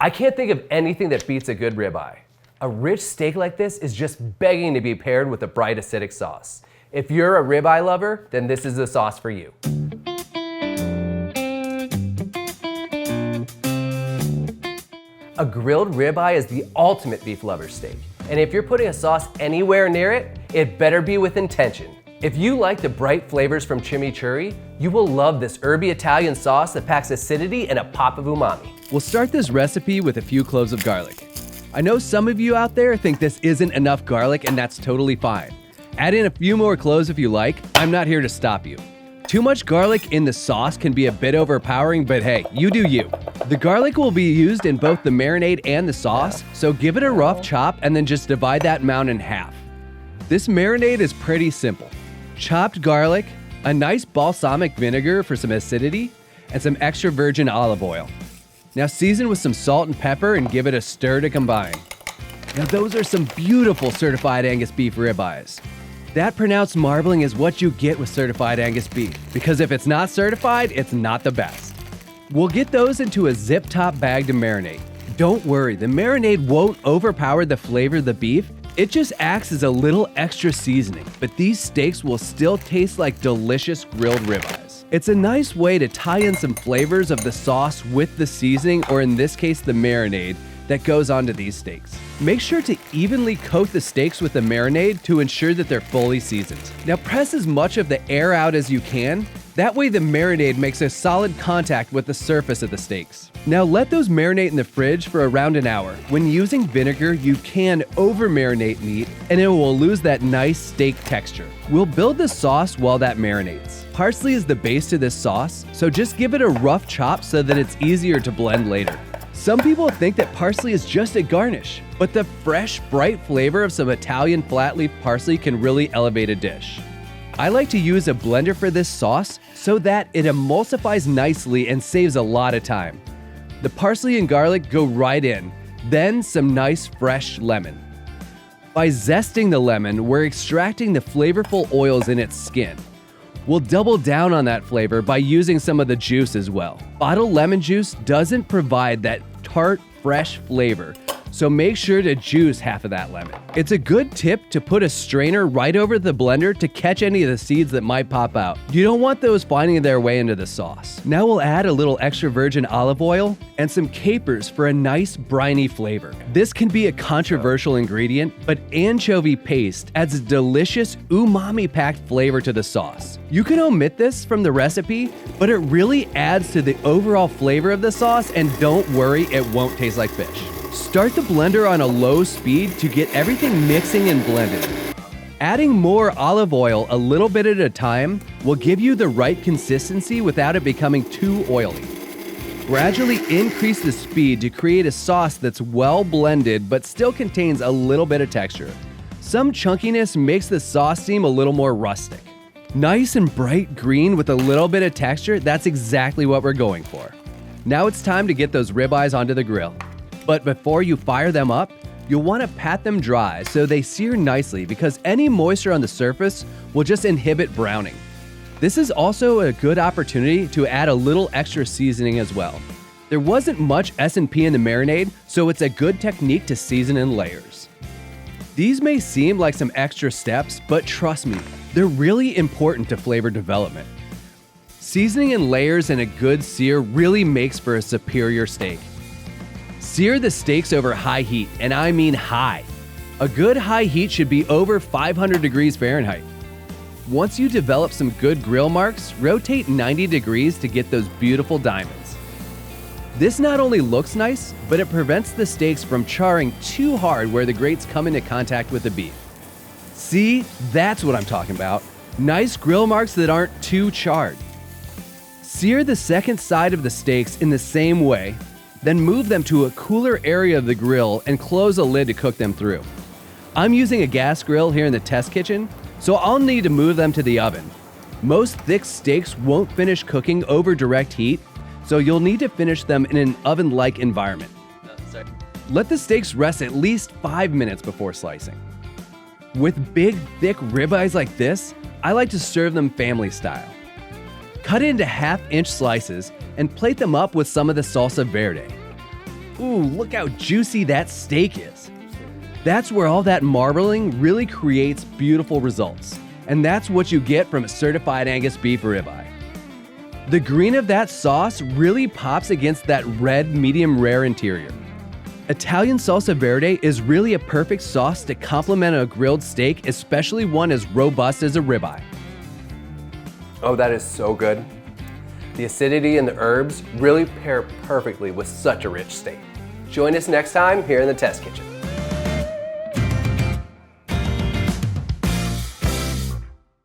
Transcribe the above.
I can't think of anything that beats a good ribeye. A rich steak like this is just begging to be paired with a bright acidic sauce. If you're a ribeye lover, then this is the sauce for you. A grilled ribeye is the ultimate beef lover steak. And if you're putting a sauce anywhere near it, it better be with intention. If you like the bright flavors from chimichurri, you will love this herby Italian sauce that packs acidity and a pop of umami. We'll start this recipe with a few cloves of garlic. I know some of you out there think this isn't enough garlic, and that's totally fine. Add in a few more cloves if you like. I'm not here to stop you. Too much garlic in the sauce can be a bit overpowering, but hey, you do you. The garlic will be used in both the marinade and the sauce, so give it a rough chop and then just divide that amount in half. This marinade is pretty simple. Chopped garlic, a nice balsamic vinegar for some acidity, and some extra virgin olive oil. Now season with some salt and pepper and give it a stir to combine. Now those are some beautiful certified Angus beef ribeyes. That pronounced marbling is what you get with certified Angus beef, because if it's not certified, it's not the best. We'll get those into a zip-top bag to marinate. Don't worry, the marinade won't overpower the flavor of the beef. It just acts as a little extra seasoning, but these steaks will still taste like delicious grilled ribeyes. It's a nice way to tie in some flavors of the sauce with the seasoning, or in this case, the marinade, that goes onto these steaks. Make sure to evenly coat the steaks with the marinade to ensure that they're fully seasoned. Now press as much of the air out as you can. That way the marinade makes a solid contact with the surface of the steaks. Now let those marinate in the fridge for around an hour. When using vinegar, you can over-marinate meat and it will lose that nice steak texture. We'll build the sauce while that marinates. Parsley is the base to this sauce, so just give it a rough chop so that it's easier to blend later. Some people think that parsley is just a garnish, but the fresh, bright flavor of some Italian flat leaf parsley can really elevate a dish. I like to use a blender for this sauce so that it emulsifies nicely and saves a lot of time. The parsley and garlic go right in, then some nice fresh lemon. By zesting the lemon, we're extracting the flavorful oils in its skin. We'll double down on that flavor by using some of the juice as well. Bottled lemon juice doesn't provide that tart, fresh flavor, so make sure to juice half of that lemon. It's a good tip to put a strainer right over the blender to catch any of the seeds that might pop out. You don't want those finding their way into the sauce. Now we'll add a little extra virgin olive oil and some capers for a nice briny flavor. This can be a controversial ingredient, but anchovy paste adds a delicious umami-packed flavor to the sauce. You can omit this from the recipe, but it really adds to the overall flavor of the sauce, and don't worry, it won't taste like fish. Start the blender on a low speed to get everything mixing and blended. Adding more olive oil a little bit at a time will give you the right consistency without it becoming too oily. Gradually increase the speed to create a sauce that's well blended but still contains a little bit of texture. Some chunkiness makes the sauce seem a little more rustic. Nice and bright green with a little bit of texture, that's exactly what we're going for. Now it's time to get those ribeyes onto the grill. But before you fire them up, you'll want to pat them dry so they sear nicely, because any moisture on the surface will just inhibit browning. This is also a good opportunity to add a little extra seasoning as well. There wasn't much S&P in the marinade, so it's a good technique to season in layers. These may seem like some extra steps, but trust me, they're really important to flavor development. Seasoning in layers and a good sear really makes for a superior steak. Sear the steaks over high heat, and I mean high. A good high heat should be over 500 degrees Fahrenheit. Once you develop some good grill marks, rotate 90 degrees to get those beautiful diamonds. This not only looks nice, but it prevents the steaks from charring too hard where the grates come into contact with the beef. See, that's what I'm talking about. Nice grill marks that aren't too charred. Sear the second side of the steaks in the same way, then move them to a cooler area of the grill and close a lid to cook them through. I'm using a gas grill here in the test kitchen, so I'll need to move them to the oven. Most thick steaks won't finish cooking over direct heat, so you'll need to finish them in an oven-like environment. Let the steaks rest at least 5 minutes before slicing. With big, thick ribeyes like this, I like to serve them family style. Cut into half-inch slices and plate them up with some of the Salsa Verde. Ooh, look how juicy that steak is. That's where all that marbling really creates beautiful results. And that's what you get from a certified Angus beef ribeye. The green of that sauce really pops against that red medium rare interior. Italian salsa verde is really a perfect sauce to complement a grilled steak, especially one as robust as a ribeye. Oh, that is so good. The acidity and the herbs really pair perfectly with such a rich steak. Join us next time here in the test kitchen.